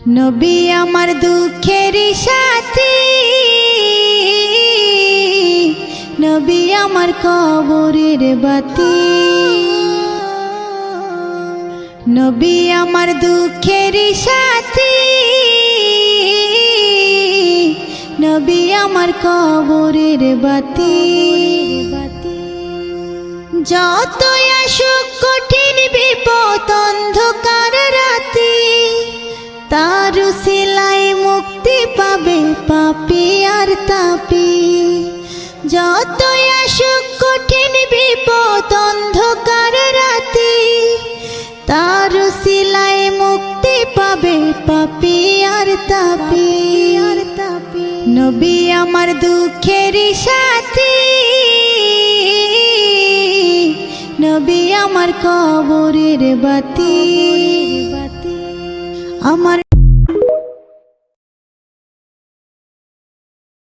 নবী আমার দুঃখের সাথী, নবী আমার কবরের বাতি। নবী আমার দুঃখের সাথী, নবী আমার কবরের বাতি। যতই আসুক কঠিন বিপদ অন্ধকার রাতি, তার উসিলায় মুক্তি পাবে পাপী আর তাপী। যতই আসুক কঠিন বিপদ অন্ধকার রাতি, তার উসিলায় মুক্তি পাবে পাপী আর তাপী। নবী আমার দুঃখের সাথী, নবী আমার কবরের বাতি। আমার